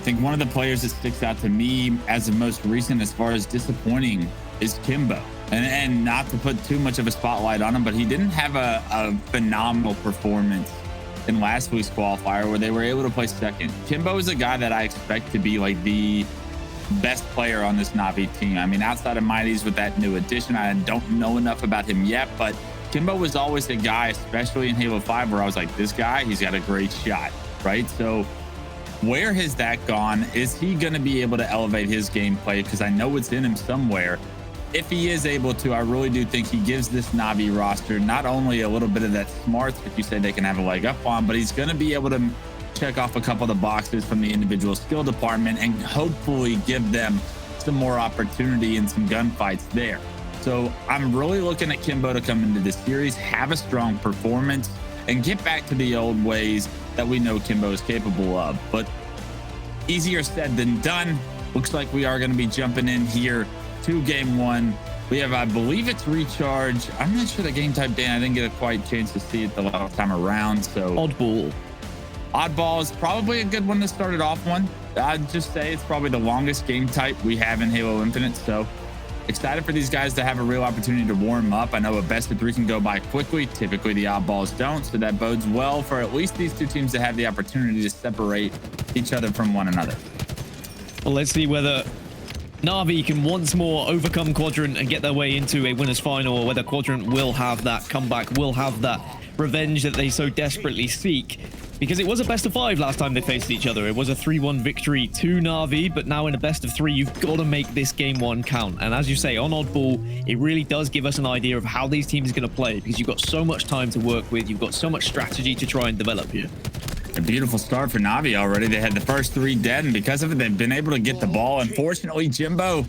think one of the players that sticks out to me as the most recent as far as disappointing is Kimbo. And not to put too much of a spotlight on him, but he didn't have a phenomenal performance in last week's qualifier where they were able to play second. Kimbo is a guy that I expect to be like the best player on this NaVi team. I mean, outside of zMightys with that new addition, I don't know enough about him yet, but Kimbo was always a guy, especially in Halo 5, where I was like, this guy, he's got a great shot, right? So where has that gone? Is he going to be able to elevate his gameplay? Because I know it's in him somewhere. If he is able to, I really do think he gives this NaVi roster not only a little bit of that smarts that you say they can have a leg up on, but he's going to be able to check off a couple of the boxes from the individual skill department and hopefully give them some more opportunity and some gunfights there. So I'm really looking at Kimbo to come into this series, have a strong performance, and get back to the old ways that we know Kimbo is capable of. But easier said than done. Looks like we are going to be jumping in here to game one. We have, I believe it's Recharge. I'm not sure the game type, Dan. I didn't get a quite chance to see it the last time around. So Oddball is probably a good one to start it off one. I'd just say it's probably the longest game type we have in Halo Infinite. So excited for these guys to have a real opportunity to warm up. I know a best of 3 can go by quickly. Typically the Oddballs don't. So that bodes well for at least these two teams to have the opportunity to separate each other from one another. Well, let's see whether NaVi can once more overcome Quadrant and get their way into a winners final, or whether Quadrant will have that comeback, will have that revenge that they so desperately seek. Because it was a best of 5 last time they faced each other. It was a 3-1 victory to NaVi, but now in a best of 3, you've got to make this game 1 count. And as you say, on Oddball, it really does give us an idea of how these teams are going to play, because you've got so much time to work with. You've got so much strategy to try and develop here. A beautiful start for NaVi already. They had the first 3 dead, and because of it, they've been able to get the ball. Unfortunately, Jimbo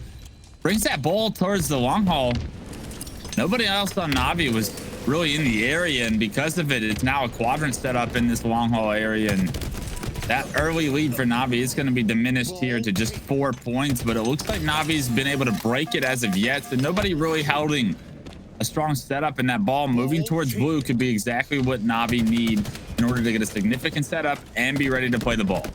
brings that ball towards the long haul. Nobody else on NaVi was really in the area, and because of it, it's now a Quadrant setup in this long haul area, and that early lead for NaVi is going to be diminished here to just 4 points, but it looks like NaVi's been able to break it as of yet, so nobody really holding a strong setup, and that ball moving towards blue could be exactly what NaVi need in order to get a significant setup and be ready to play the ball.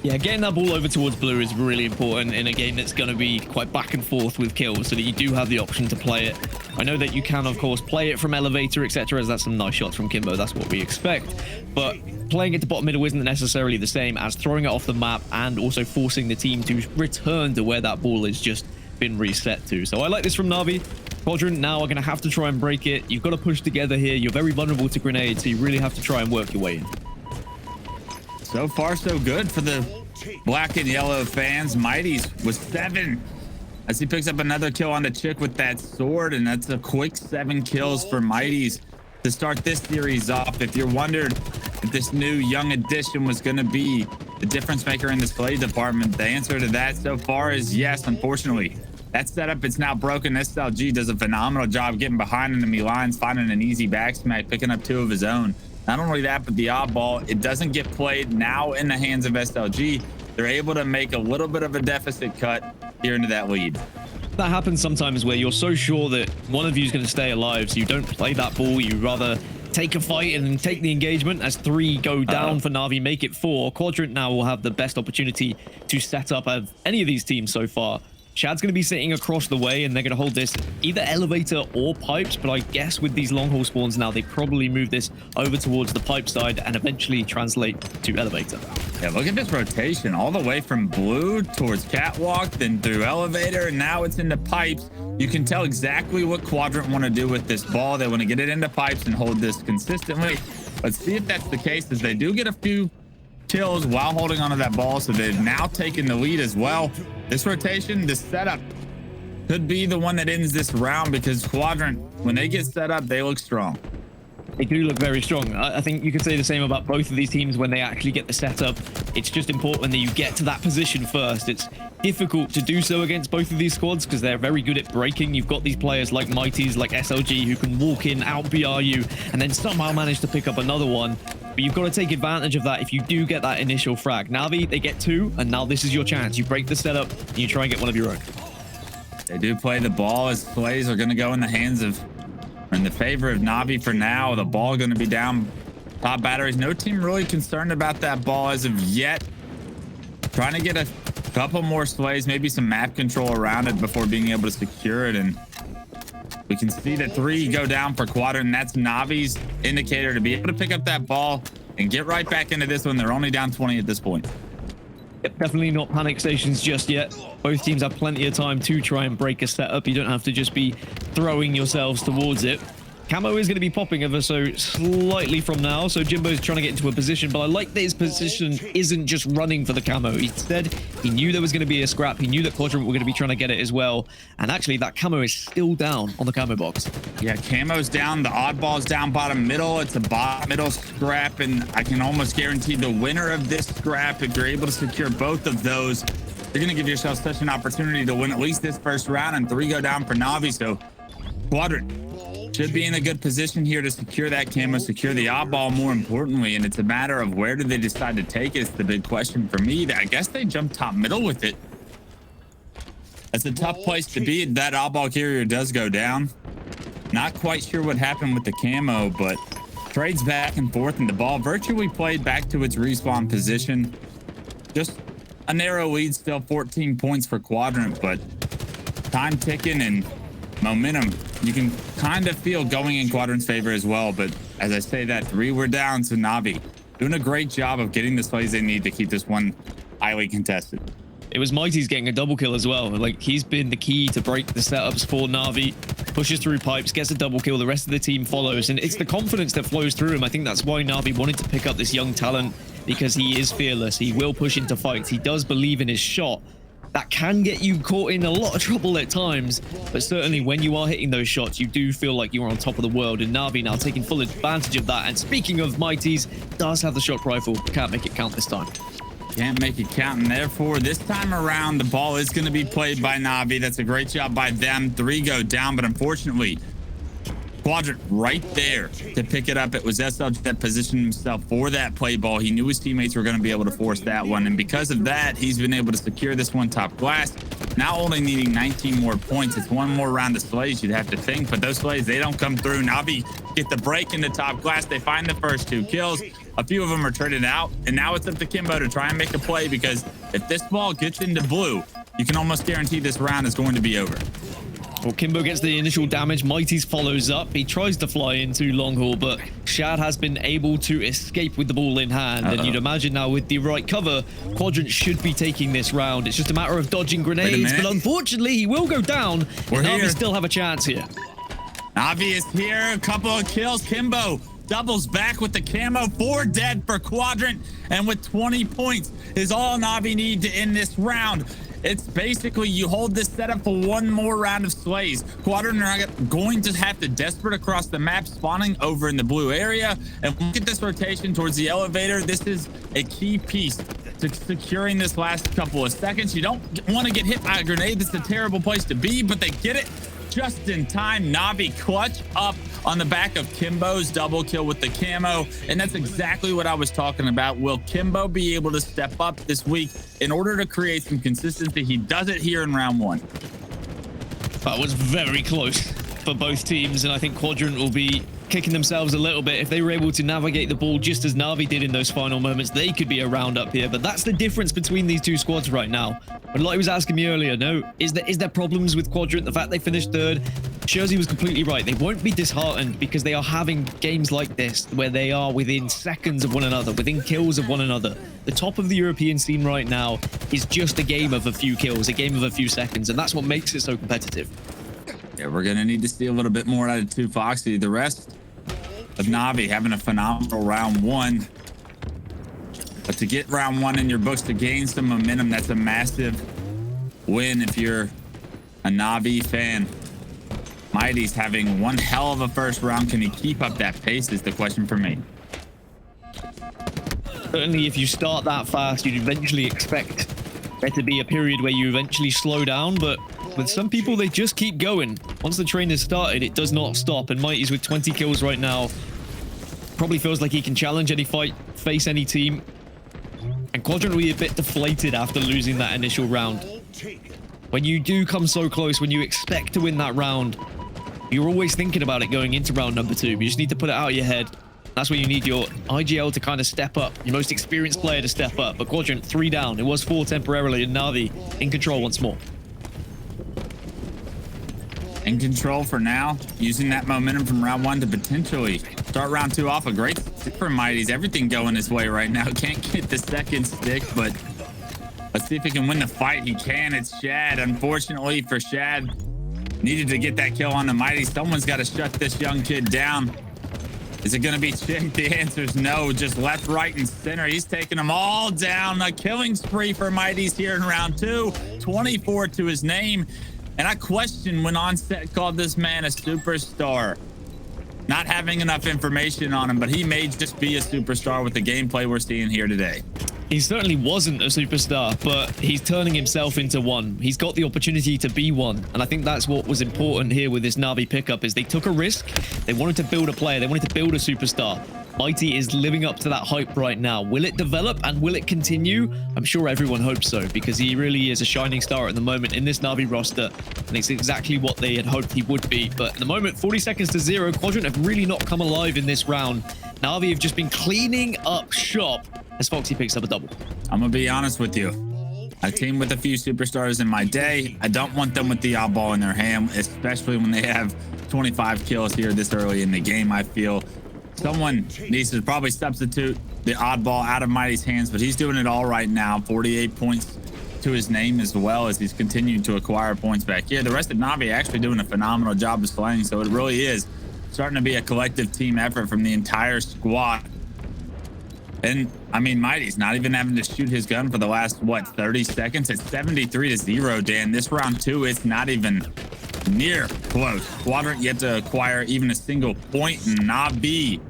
Yeah, getting that ball over towards blue is really important in a game that's going to be quite back and forth with kills, so that you do have the option to play it. I know that you can, of course, play it from elevator, etc., as that's some nice shots from Kimbo. That's what we expect. But playing it to bottom middle isn't necessarily the same as throwing it off the map and also forcing the team to return to where that ball has just been reset to. So I like this from NaVi. Quadrant now are going to have to try and break it. You've got to push together here. You're very vulnerable to grenades, so you really have to try and work your way in. So far, so good for the black and yellow fans. zMightys was 7 as he picks up another kill on the TchiK with that sword, and that's a quick 7 kills for zMightys to start this series off. If you're wondering if this new young addition was going to be the difference maker in the play department, the answer to that so far is yes. Unfortunately, that setup, it's now broken. SLG does a phenomenal job getting behind enemy lines, finding an easy back smack, picking up 2 of his own. Not only that, but the oddball, it doesn't get played now in the hands of SLG. They're able to make a little bit of a deficit cut here into that lead. That happens sometimes where you're so sure that one of you is going to stay alive, so you don't play that ball. You rather take a fight and take the engagement. As 3 go down for NaVi, make it 4. Quadrant now will have the best opportunity to set up of any of these teams so far. Shad's going to be sitting across the way, and they're going to hold this either elevator or pipes, but I guess with these long haul spawns now, they probably move this over towards the pipe side and eventually translate to elevator. Yeah, look at this rotation all the way from blue towards catwalk, then through elevator, and now it's into pipes. You can tell exactly what Quadrant want to do with this ball. They want to get it into pipes and hold this consistently. Let's see if that's the case, as they do get a few kills while holding onto that ball, so they've now taken the lead as well. This rotation, this setup could be the one that ends this round, because Quadrant, when they get set up, they look strong. They do look very strong. I think you could say the same about both of these teams when they actually get the setup. It's just important that you get to that position first. It's difficult to do so against both of these squads because they're very good at breaking. You've got these players like zMightys, like SLG, who can walk in, out-BR you, and then somehow manage to pick up another one. But you've got to take advantage of that if you do get that initial frag. NaVi, they get 2, and now this is your chance. You break the setup, and you try and get one of your own. They do play the ball, as plays are going to go in the hands of, in the favor of NaVi for now. The ball going to be down top batteries. No team really concerned about that ball as of yet. trying to get a couple more slays, maybe some map control around it before being able to secure it. And we can see the 3 go down for Quadrant, and that's NaVi's indicator to be able to pick up that ball and get right back into this one. They're only down 20 at this point. Yep, definitely not panic stations just yet. Both teams have plenty of time to try and break a setup. You don't have to just be throwing yourselves towards it. Camo is going to be popping ever so slightly from now, so Jimbo's trying to get into a position, but I like that his position isn't just running for the camo. Instead, he knew there was going to be a scrap. He knew that Quadrant were going to be trying to get it as well, and actually that camo is still down on the camo box. Yeah, camo's down, the oddball's down bottom middle. It's a bottom middle scrap, and I can almost guarantee the winner of this scrap, if you're able to secure both of those, you're going to give yourself such an opportunity to win at least this first round, and 3 go down for NaVi. So Quadrant should be in a good position here to secure that camo, secure the oddball more importantly, and it's a matter of where do they decide to take it. It's the big question for me. I guess they jump top middle with it. That's a tough place to be. That oddball carrier does go down. Not quite sure what happened with the camo, but trades back and forth, and the ball virtually played back to its respawn position. Just a narrow lead still, 14 points for Quadrant, but time ticking and momentum you can kind of feel going in Quadrant's favor as well. But as I say that, 3 were down, so NaVi doing a great job of getting the plays they need to keep this one highly contested. It was zMightys getting a double kill as well. Like, he's been the key to break the setups for NaVi. Pushes through pipes, gets a double kill, the rest of the team follows, and it's the confidence that flows through him. I think that's why NaVi wanted to pick up this young talent, because he is fearless. He will push into fights. He does believe in his shot. That can get you caught in a lot of trouble at times, but certainly when you are hitting those shots, you do feel like you're on top of the world, and NaVi now taking full advantage of that. And speaking of zMightys, does have the shock rifle. Can't make it count this time. Can't make it count, and therefore this time around the ball is going to be played by NaVi. That's a great job by them. 3 go down, but unfortunately Quadrant right there to pick it up. It was SL that positioned himself for that play ball. He knew his teammates were going to be able to force that one, and because of that, he's been able to secure this one top glass. Now only needing 19 more points. It's one more round of slays, you'd have to think, but those slays, they don't come through. NaVi get the break in the top glass. They find the first 2 kills. A few of them are traded out, and now it's up to Kimbo to try and make a play, because if this ball gets into blue, you can almost guarantee this round is going to be over. Well, Kimbo gets the initial damage. zMightys follows up. He tries to fly into long haul, but Shad has been able to escape with the ball in hand. And you'd imagine now with the right cover, Quadrant should be taking this round. It's just a matter of dodging grenades, but unfortunately, he will go down. NaVi still have a chance here. NaVi is here. A couple of kills. Kimbo doubles back with the camo. 4 dead for Quadrant, and with 20 points is all NaVi need to end this round. It's basically you hold this setup for one more round of slays. Quadrant are going to have to desperate across the map, spawning over in the blue area. And look at this rotation towards the elevator. This is a key piece to securing this last couple of seconds. You don't want to get hit by a grenade. This is a terrible place to be, but they get it just in time. NaVi clutch up on the back of Kimbo's double kill with the camo, and that's exactly what I was talking about. Will Kimbo be able to step up this week in order to create some consistency? He does it here in round 1. That was very close for both teams, and I think Quadrant will be kicking themselves a little bit. If they were able to navigate the ball just as NaVi did in those final moments, they could be a round up here. But that's the difference between these 2 squads right now. But like he was asking me earlier, is there problems with Quadrant? The fact they finished 3rd, Jersey was completely right. They won't be disheartened, because they are having games like this where they are within seconds of one another, within kills of one another. The top of the European scene right now is just a game of a few kills, a game of a few seconds, and that's what makes it so competitive. Yeah, we're going to need to see a little bit more out of 2 Foxy. The rest of NaVi having a phenomenal round 1. But to get round 1 in your books, to gain some momentum, that's a massive win if you're a NaVi fan. zMightys having one hell of a first round. Can he keep up that pace is the question for me. Certainly, if you start that fast, you'd eventually expect there to be a period where you eventually slow down, but with some people, they just keep going. Once the train is started, it does not stop, and zMightys with 20 kills right now probably feels like he can challenge any fight, face any team, and Quadrant will be a bit deflated after losing that initial round. When you do come so close, when you expect to win that round, you're always thinking about it going into round number 2. You just need to put it out of your head That's where you need your IGL to kind of step up, your most experienced player to step up. But Quadrant 3 down. It was 4 temporarily, and NaVi in control once more. In control for now, using that momentum from round 1 to potentially start round 2 off a great for zMightys. Everything going his way right now. Can't get the second stick, but let's see if he can win the fight. He can. It's Shad. Unfortunately for Shad, needed to get that kill on the zMightys. Someone's got to shut this young kid down. Is it going to be TchiK? The answer is no. Just left, right, and center. He's taking them all down. A killing spree for zMightys here in round 2. 24 to his name. And I question when Onset called this man a superstar. Not having enough information on him, but he may just be a superstar with the gameplay we're seeing here today. He certainly wasn't a superstar, but he's turning himself into one. He's got the opportunity to be one. And I think that's what was important here with this NaVi pickup is they took a risk. They wanted to build a player. They wanted to build a superstar. Mighty is living up to that hype right now. Will it develop and will it continue? I'm sure everyone hopes so, because he really is a shining star at the moment in this NaVi roster. And it's exactly what they had hoped he would be. But at the moment, 40 seconds to 0. Quadrant have really not come alive in this round. NaVi have just been cleaning up shop as Foxy picks up a double. I'm going to be honest with you. I teamed with a few superstars in my day. I don't want them with the oddball in their hand, especially when they have 25 kills here this early in the game. I feel someone needs to probably substitute the oddball out of zMightys' hands, but he's doing it all right now. 48 points to his name as well as he's continuing to acquire points back here. The rest of NaVi actually doing a phenomenal job of slaying, so it really is starting to be a collective team effort from the entire squad. And I mean, zMightys not even having to shoot his gun for the last, what, 30 seconds? It's 73 to 0, Dan. This round 2, it's not even near close. Quadrant yet to acquire even a single point. And NaVi,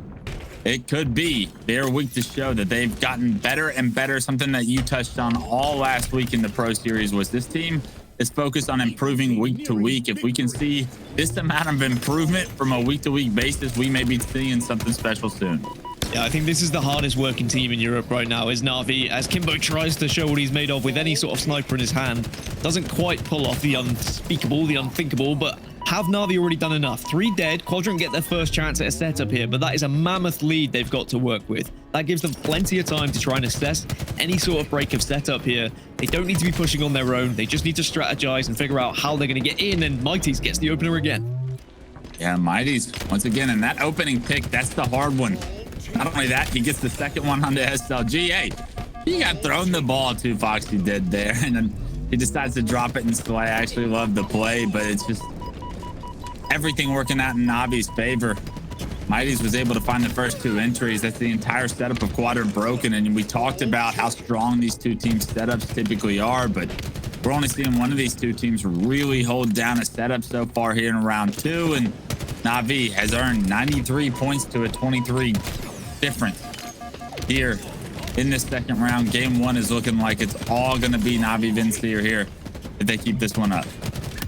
it could be their week to show that they've gotten better and better. Something that you touched on all last week in the Pro Series was this team is focused on improving week to week. If we can see this amount of improvement from a week to week basis, we may be seeing something special soon. Yeah, I think this is the hardest working team in Europe right now is NaVi, as Kimbo tries to show what he's made of with any sort of sniper in his hand. Doesn't quite pull off the unspeakable, the unthinkable, but have NaVi already done enough? 3 dead, Quadrant get their first chance at a setup here, but that is a mammoth lead they've got to work with. That gives them plenty of time to try and assess any sort of break of setup here. They don't need to be pushing on their own. They just need to strategize and figure out how they're going to get in, and zMightys gets the opener again. Yeah, zMightys, once again, in that opening pick, that's the hard one. Not only that, he gets the second one on the SLG. Hey, he got thrown the ball too, Foxy did there. And then he decides to drop it and slay. I actually love the play, but it's just everything working out in NaVi's favor. zMightys was able to find the first 2 entries. That's the entire setup of Quadrant broken. And we talked about how strong these 2 team setups typically are, but we're only seeing one of these 2 teams really hold down a setup so far here in round 2. And NaVi has earned 93 points to a 23 difference here in this second round. Game 1 is looking like it's all going to be NaVi Vincier here if they keep this one up.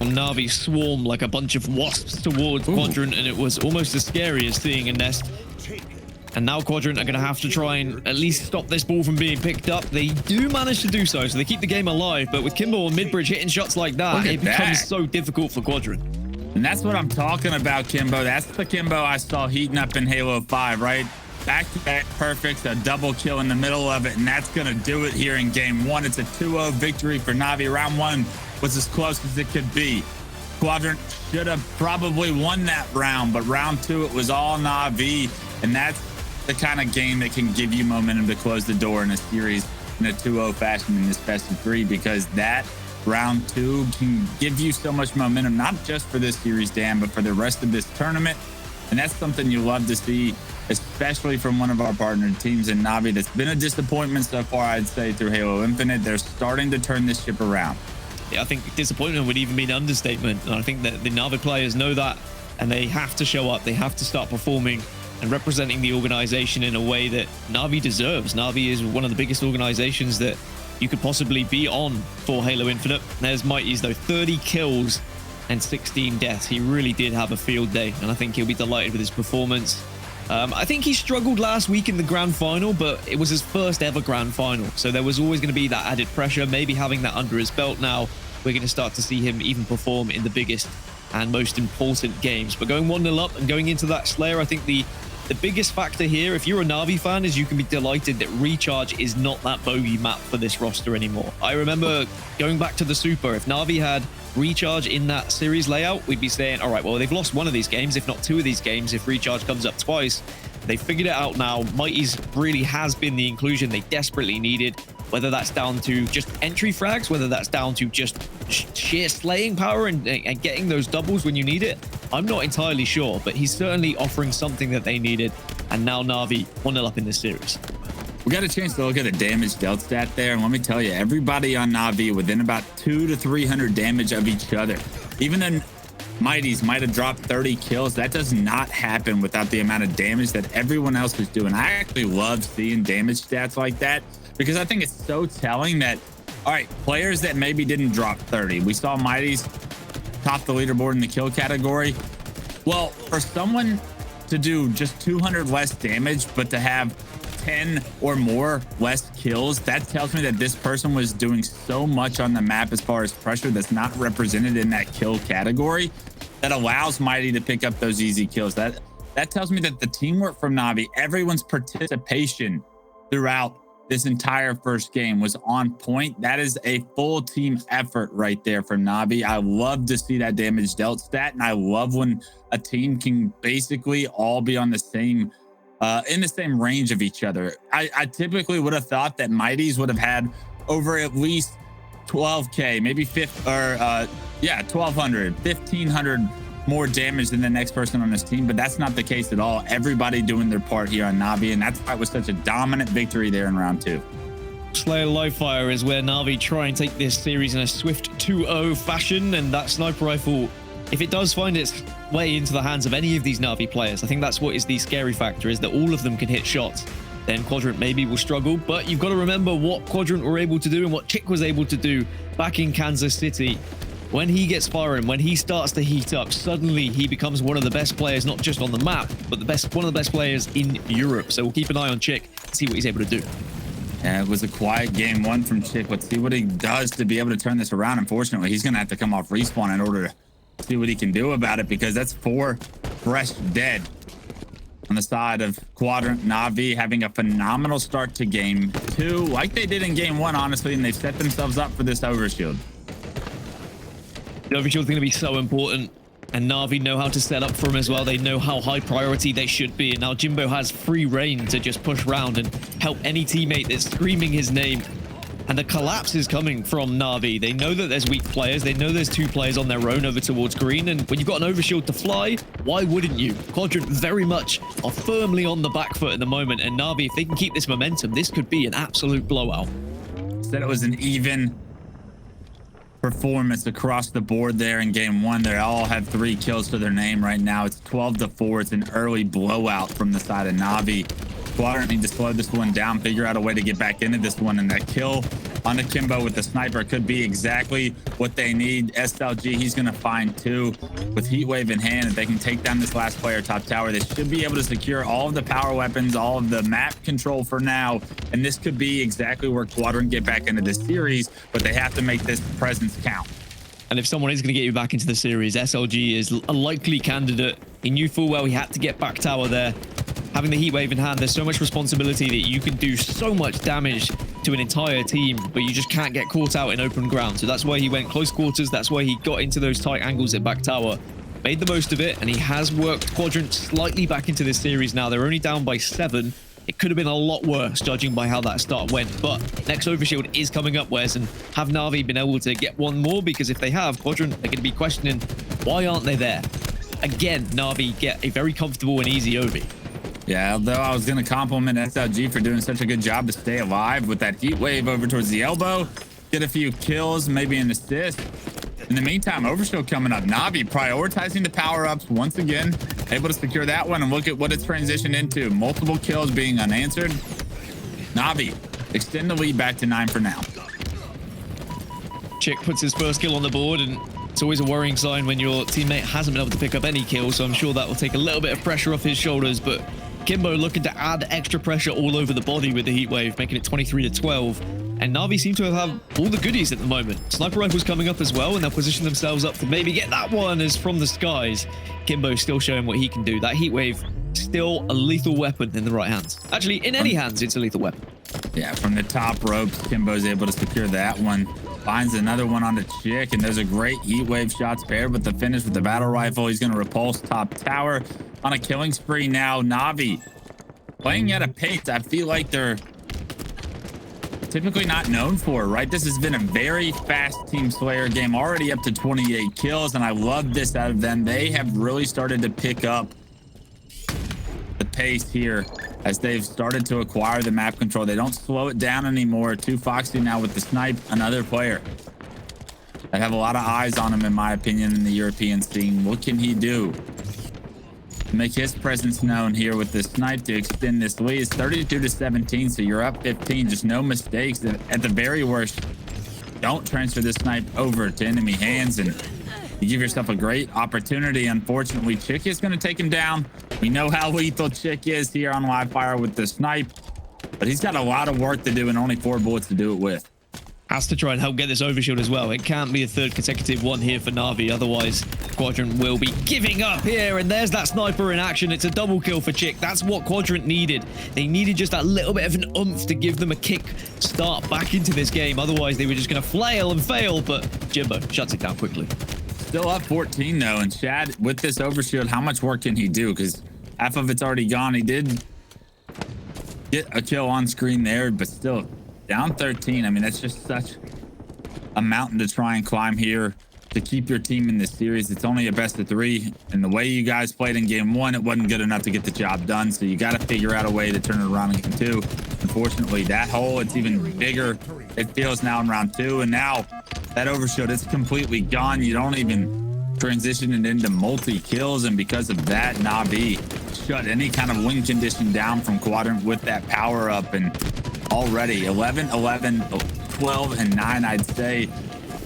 Well, NaVi swarm like a bunch of wasps towards Quadrant, and it was almost as scary as seeing a nest. And now Quadrant are going to have to try and at least stop this ball from being picked up. They do manage to do so, so they keep the game alive. But with Kimbo on mid-bridge hitting shots like that, it becomes so difficult for Quadrant. And that's what I'm talking about, Kimbo. That's the Kimbo I saw heating up in Halo 5, right? Back-to-back perfects, a double kill in the middle of it, and that's going to do it here in game 1. It's a 2-0 victory for NaVi. Round 1 was as close as it could be. Quadrant should have probably won that round, but round 2, it was all NaVi, and that's the kind of game that can give you momentum to close the door in a series in a 2-0 fashion in this best of 3, because that round 2 can give you so much momentum, not just for this series, Dan, but for the rest of this tournament. And that's something you love to see, especially from one of our partner teams in NaVi. That's been a disappointment so far, I'd say, through Halo Infinite. They're starting to turn this ship around. Yeah, I think disappointment would even be an understatement. And I think that the NaVi players know that, and they have to show up. They have to start performing and representing the organization in a way that NaVi deserves. NaVi is one of the biggest organizations that you could possibly be on for Halo Infinite. There's zMightys, though, 30 kills and 16 deaths. He really did have a field day, and I think he'll be delighted with his performance. I think he struggled last week in the grand final, but it was his first ever grand final. So there was always going to be that added pressure, maybe having that under his belt now. We're going to start to see him even perform in the biggest and most important games. But going 1-0 up and going into that Slayer, I think the the biggest factor here, if you're a NaVi fan, is you can be delighted that Recharge is not that bogey map for this roster anymore. I remember going back to the Super, if NaVi had Recharge in that series layout, we'd be saying, all right, well, they've lost one of these games, if not two of these games, if Recharge comes up twice. They figured it out now. zMightys really has been the inclusion they desperately needed, whether that's down to just entry frags, whether that's down to just sheer slaying power and getting those doubles when you need it. I'm not entirely sure, but he's certainly offering something that they needed. And now NaVi 1-0 up in this series. We got a chance to look at the damage dealt stat there, and let me tell you, everybody on NaVi within about 200 to 300 damage of each other. Even then, zMightys might have dropped 30 kills. That does not happen without the amount of damage that everyone else is doing. I actually love seeing damage stats like that because I think it's so telling that, all right, players that maybe didn't drop 30. We saw zMightys top the leaderboard in the kill category. Well, for someone to do just 200 less damage, but to have 10 or more less kills, that tells me that this person was doing so much on the map as far as pressure that's not represented in that kill category that allows zMightys to pick up those easy kills. That tells me that the teamwork from NaVi, everyone's participation throughout this entire first game was on point. That is a full team effort right there from NaVi. I love to see that damage dealt stat, and I love when a team can basically all be on the same in the same range of each other. I typically would have thought that zMightys would have had over at least 12k, maybe 1200, 1500 more damage than the next person on this team, but that's not the case at all. Everybody doing their part here on NaVi, and that's why it was such a dominant victory there in round 2. Slayer Livefire is where NaVi try and take this series in a swift 2-0 fashion, and that sniper rifle, if it does find its way into the hands of any of these NaVi players, I think that's what is the scary factor, is that all of them can hit shots. Then Quadrant maybe will struggle, but you've got to remember what Quadrant were able to do and what TchiK was able to do back in Kansas City. When he gets firing, when he starts to heat up, suddenly he becomes one of the best players, not just on the map, but one of the best players in Europe. So we'll keep an eye on TchiK and see what he's able to do. Yeah, it was a quiet game one from TchiK. Let's see what he does to be able to turn this around. Unfortunately, he's going to have to come off respawn in order to see what he can do about it, because that's 4 fresh dead on the side of Quadrant. NaVi having a phenomenal start to game 2, like they did in game 1, honestly, and they've set themselves up for this overshield. The overshield's going to be so important, and NaVi know how to set up for him as well. They know how high priority they should be, and now Jimbo has free reign to just push around and help any teammate that's screaming his name. And the collapse is coming from NaVi. They know that there's weak players. They know there's 2 players on their own over towards green, and when you've got an overshield to fly, why wouldn't you? Quadrant very much are firmly on the back foot at the moment, and NaVi, if they can keep this momentum, this could be an absolute blowout. Said it was an even performance across the board there in game 1. They all have 3 kills to their name right now. It's 12-4. It's an early blowout from the side of NaVi. Quadrant need to slow this one down, figure out a way to get back into this one, and that kill on the Kimbo with the sniper could be exactly what they need. SLG, he's going to find 2 with Heatwave in hand. If they can take down this last player top tower, they should be able to secure all of the power weapons, all of the map control for now, and this could be exactly where Quadrant get back into this series, but they have to make this presence count. And if someone is going to get you back into the series, SLG is a likely candidate. He knew full well he had to get back tower there. Having the heat wave in hand, there's so much responsibility that you can do so much damage to an entire team, but you just can't get caught out in open ground. So that's why he went close quarters. That's why he got into those tight angles at back tower. Made the most of it, and he has worked Quadrant slightly back into this series now. They're only down by 7. It could have been a lot worse, judging by how that start went. But next overshield is coming up, Wes, and have NaVi been able to get one more? Because if they have, Quadrant are going to be questioning, why aren't they there? Again, NaVi get a very comfortable and easy Ovi. Yeah, although I was going to compliment SLG for doing such a good job to stay alive with that heat wave over towards the elbow, get a few kills, maybe an assist. In the meantime, overshield coming up. NaVi prioritizing the power-ups once again, able to secure that one, and look at what it's transitioned into. Multiple kills being unanswered. NaVi extend the lead back to 9 for now. TchiK puts his first kill on the board, and it's always a worrying sign when your teammate hasn't been able to pick up any kills, so I'm sure that will take a little bit of pressure off his shoulders, but Kimbo looking to add extra pressure all over the body with the heat wave, making it 23-12. And NaVi seem to have all the goodies at the moment. Sniper rifles coming up as well, and they'll position themselves up to maybe get that one as from the skies. Kimbo still showing what he can do. That heat wave still a lethal weapon in the right hands. Actually, in any hands, it's a lethal weapon. Yeah, from the top ropes, Kimbo's able to secure that one. Finds another one on the TchiK, and there's a great heat wave shots paired with the finish with the battle rifle. He's going to repulse top tower on a killing spree now. NaVi playing at a pace I feel like they're typically not known for, right? This has been a very fast Team Slayer game, already up to 28 kills, and I love this out of them. They have really started to pick up the pace here as they've started to acquire the map control. They don't slow it down anymore. Too foxy now with the snipe, another player that have a lot of eyes on him, in my opinion, in the European scene. What can he do to make his presence known here with the snipe to extend this lead? It's 32-17, so you're up 15. Just no mistakes. At the very worst, don't transfer the snipe over to enemy hands, and you give yourself a great opportunity. Unfortunately, TchiK is going to take him down. We know how lethal TchiK is here on live fire with the snipe, but he's got a lot of work to do and only 4 bullets to do it with. Has to try and help get this overshield as well. It can't be a third consecutive one here for NaVi, otherwise Quadrant will be giving up here. And there's that sniper in action. It's a double kill for TchiK. That's what Quadrant needed. They needed just that little bit of an oomph to give them a kick start back into this game. Otherwise, they were just going to flail and fail, but Jimbo shuts it down quickly. Still up 14 though, and Shad with this overshield, how much work can he do? Because half of it's already gone. He did get a kill on screen there, but still down 13. I mean, that's just such a mountain to try and climb here to keep your team in this series. It's only a best of 3, and the way you guys played in game 1, it wasn't good enough to get the job done. So you got to figure out a way to turn it around in game 2. Unfortunately, that hole, it's even bigger. It feels now in round 2, and now that overshield, it's completely gone. You don't even transition it into multi-kills, and because of that, NaVi shut any kind of win condition down from Quadrant with that power-up, and already 11, 11, 12, and 9, I'd say.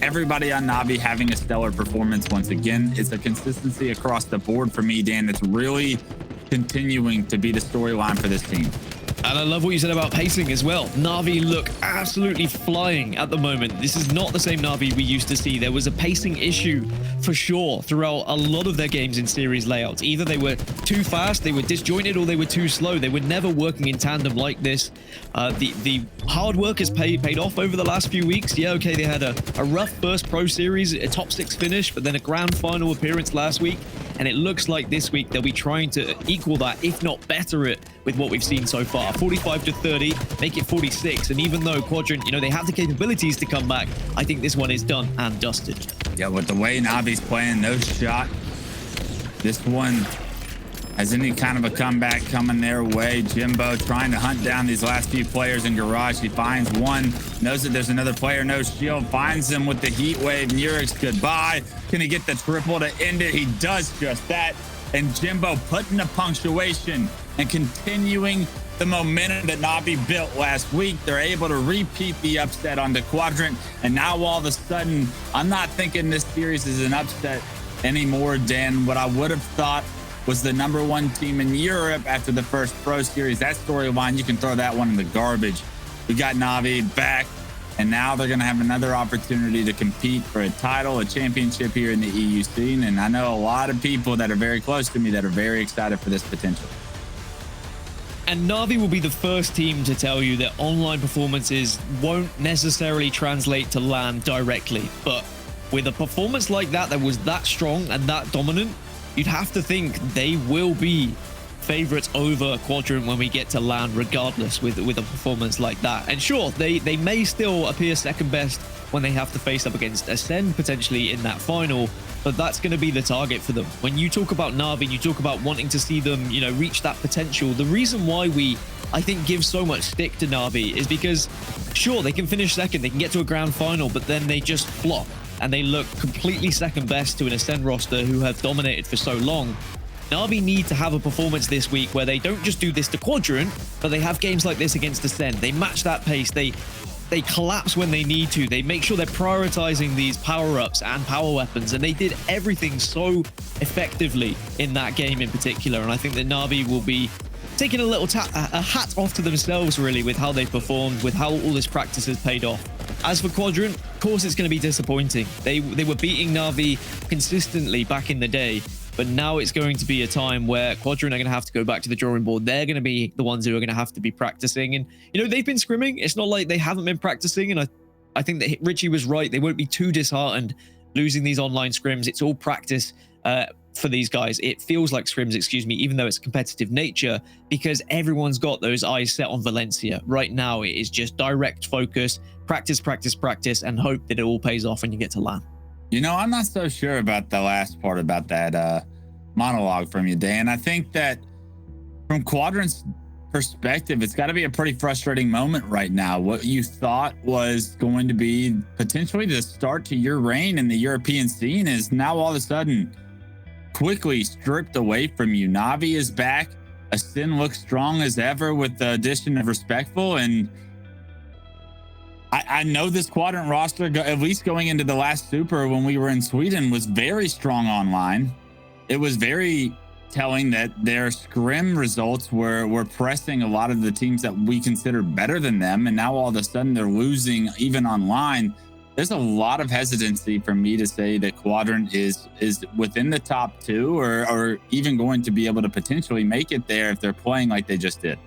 Everybody on NaVi having a stellar performance once again. It's a consistency across the board for me, Dan. It's really continuing to be the storyline for this team. And I love what you said about pacing as well. NaVi look absolutely flying at the moment. This is not the same NaVi we used to see. There was a pacing issue for sure throughout a lot of their games in series layouts. Either they were too fast, they were disjointed, or they were too slow. They were never working in tandem like this. The hard work has paid off over the last few weeks. Yeah, okay, they had a rough first pro series, a top 6 finish, but then a grand final appearance last week. And it looks like this week they'll be trying to equal that, if not better it, with what we've seen so far. 45-30, make it 46. And even though Quadrant, you know, they have the capabilities to come back, I think this one is done and dusted. Yeah, with the way NaVi's playing, no shot. This one has any kind of a comeback coming their way. Jimbo trying to hunt down these last few players in garage. He finds one, knows that there's another player, no shield, finds him with the heat wave. NURIX, goodbye. Can he get the triple to end it? He does just that. And Jimbo putting the punctuation and continuing the momentum that NaVi built last week. They're able to repeat the upset onto Quadrant. And now all of a sudden, I'm not thinking this series is an upset anymore, Dan. What I would have thought was the #1 team in Europe after the first pro series. That storyline, you can throw that one in the garbage. We got NaVi back, and now they're going to have another opportunity to compete for a title, a championship here in the EU scene. And I know a lot of people that are very close to me that are very excited for this potential. And NaVi will be the first team to tell you that online performances won't necessarily translate to LAN directly. But with a performance like that was that strong and that dominant, you'd have to think they will be favorites over Quadrant when we get to LAN regardless with a performance like that. And sure, they may still appear second best when they have to face up against Ascend potentially in that final, but that's going to be the target for them. When you talk about NaVi, you talk about wanting to see them, you know, reach that potential. The reason why we, I think, give so much stick to NaVi is because, sure, they can finish second, they can get to a grand final, but then they just flop and they look completely second best to an Ascend roster who have dominated for so long. NaVi need to have a performance this week where they don't just do this to Quadrant, but they have games like this against Ascend. They match that pace. They collapse when they need to. They make sure they're prioritizing these power-ups and power weapons, and they did everything so effectively in that game in particular. And I think that NaVi will be taking a hat off to themselves, really, with how they performed, with how all this practice has paid off. As for Quadrant, of course it's going to be disappointing. They were beating NaVi consistently back in the day, But now it's going to be a time where Quadrant are going to have to go back to the drawing board. They're going to be the ones who are going to have to be practicing. And, you know, they've been scrimming. It's not like they haven't been practicing. And I think that Richie was right. They won't be too disheartened losing these online scrims. It's all practice for these guys. It feels like scrims, excuse me, even though it's a competitive nature, because everyone's got those eyes set on Valencia. Right now, it is just direct focus, practice, practice, practice, and hope that it all pays off when you get to LAN. You know, I'm not so sure about the last part about that monologue from you, Dan. I think that from Quadrant's perspective, it's got to be a pretty frustrating moment right now. What you thought was going to be potentially the start to your reign in the European scene is now all of a sudden quickly stripped away from you. NaVi is back. Ascend looks strong as ever with the addition of Respectful. And I know this Quadrant roster, at least going into the last Super when we were in Sweden, was very strong online. It was very telling that their scrim results were pressing a lot of the teams that we consider better than them. And now all of a sudden they're losing even online. There's a lot of hesitancy for me to say that Quadrant is within the top 2 or even going to be able to potentially make it there if they're playing like they just did.